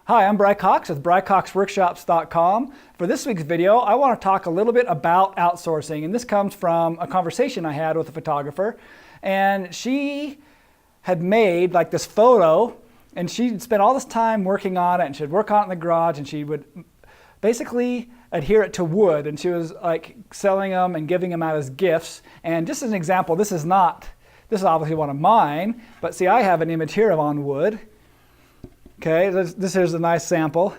Hi, I'm Bry Cox with BryCoxWORKSHOPS.com. For this week's video, I want to talk a little bit about outsourcing, and this comes from a conversation I had with a photographer, and she had made like this photo, and she'd spent all this time working on it, and she'd work on it in the garage, and she would basically adhere it to wood, and she was like selling them and giving them out as gifts. And just as an example, this is obviously one of mine, but see, I have an image here of on wood. Okay, this here's a nice sample.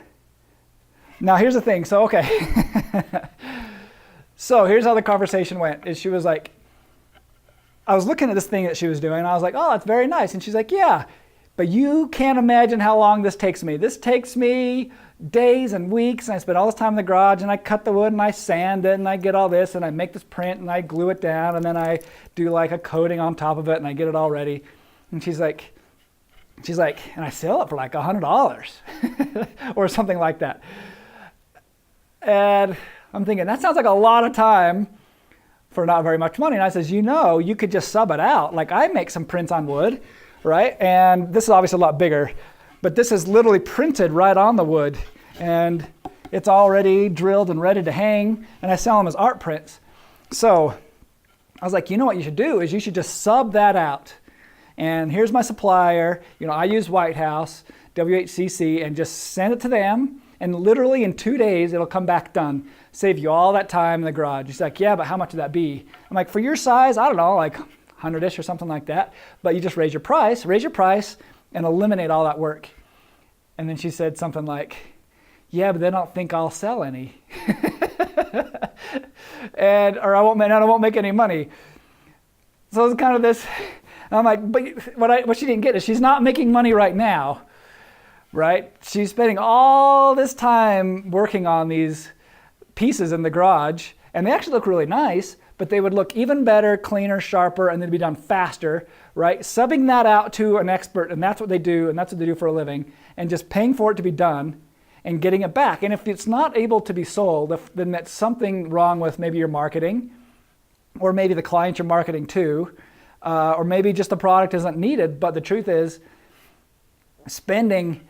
Now here's the thing, so so here's how the conversation went. Is she was like, I was looking at this thing that she was doing, and I was like, oh, that's very nice. And she's like, yeah, but you can't imagine how long this takes me. This takes me days and weeks, and I spend all this time in the garage, and I cut the wood, and I sand it, and I get all this, and I make this print, and I glue it down, and then I do like a coating on top of it, and I get it all ready. And she's like, and I sell it for like $100 or something like that. And I'm thinking, that sounds like a lot of time for not very much money. And I says, you could just sub it out. Like I make some prints on wood, right? And this is obviously a lot bigger, but this is literally printed right on the wood, and it's already drilled and ready to hang, and I sell them as art prints. So I was like, what you should do is you should just sub that out. And here's my supplier. I use White House, WHCC, and just send it to them. And literally in 2 days, it'll come back done. Save you all that time in the garage. She's like, yeah, but how much would that be? I'm like, for your size, I don't know, like 100-ish or something like that. But you just raise your price, and eliminate all that work. And then she said something like, yeah, but they don't think I'll sell any. Or I won't make any money. So it's kind of this. And I'm like, but what she didn't get is she's not making money right now, right? She's spending all this time working on these pieces in the garage, and they actually look really nice, but they would look even better, cleaner, sharper, and they'd be done faster, right? Subbing that out to an expert, and that's what they do, and that's what they do for a living, and just paying for it to be done and getting it back. And if it's not able to be sold, then that's something wrong with maybe your marketing, or maybe the client you're marketing to, or maybe just the product isn't needed. But the truth is, spending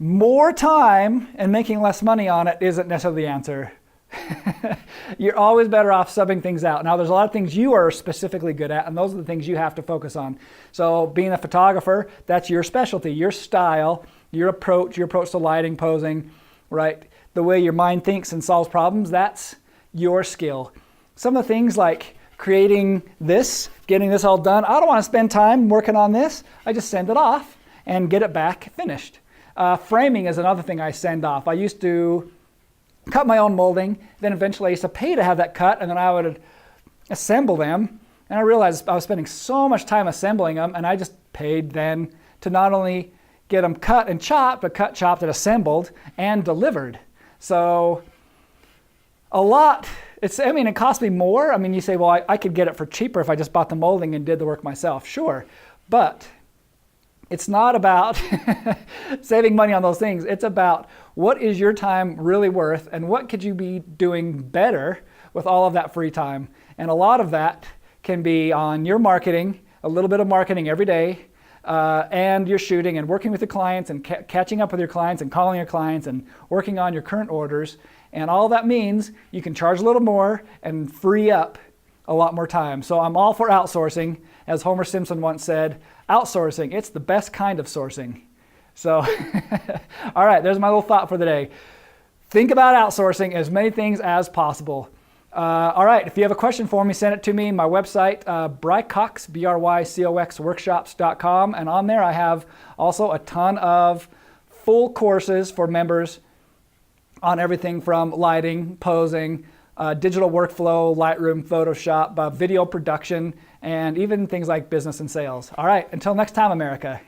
more time and making less money on it isn't necessarily the answer. You're always better off subbing things out. Now, there's a lot of things you are specifically good at, and those are the things you have to focus on. So being a photographer, that's your specialty, your style, your approach to lighting, posing, right? The way your mind thinks and solves problems, that's your skill. Some of the things like creating this, getting this all done, I don't want to spend time working on this. I just send it off and get it back finished. Framing is another thing I send off. I used to cut my own molding, then eventually I used to pay to have that cut, and then I would assemble them. And I realized I was spending so much time assembling them, and I just paid then to not only get them cut and chopped, but cut, chopped, and assembled and delivered. So a lot. It cost me more. You say, well, I could get it for cheaper if I just bought the molding and did the work myself. Sure, but it's not about saving money on those things. It's about what is your time really worth, and what could you be doing better with all of that free time. And a lot of that can be on your marketing, a little bit of marketing every day, and your shooting and working with the clients and catching up with your clients and calling your clients and working on your current orders. And all that means you can charge a little more and free up a lot more time. So I'm all for outsourcing. As Homer Simpson once said, outsourcing, it's the best kind of sourcing. So, all right, there's my little thought for the day. Think about outsourcing as many things as possible. All right, if you have a question for me, send it to me. My website, BryCox, BryCox Workshops.com. And on there I have also a ton of full courses for members on everything from lighting, posing, digital workflow, Lightroom, Photoshop, video production, and even things like business and sales. All right, until next time, America.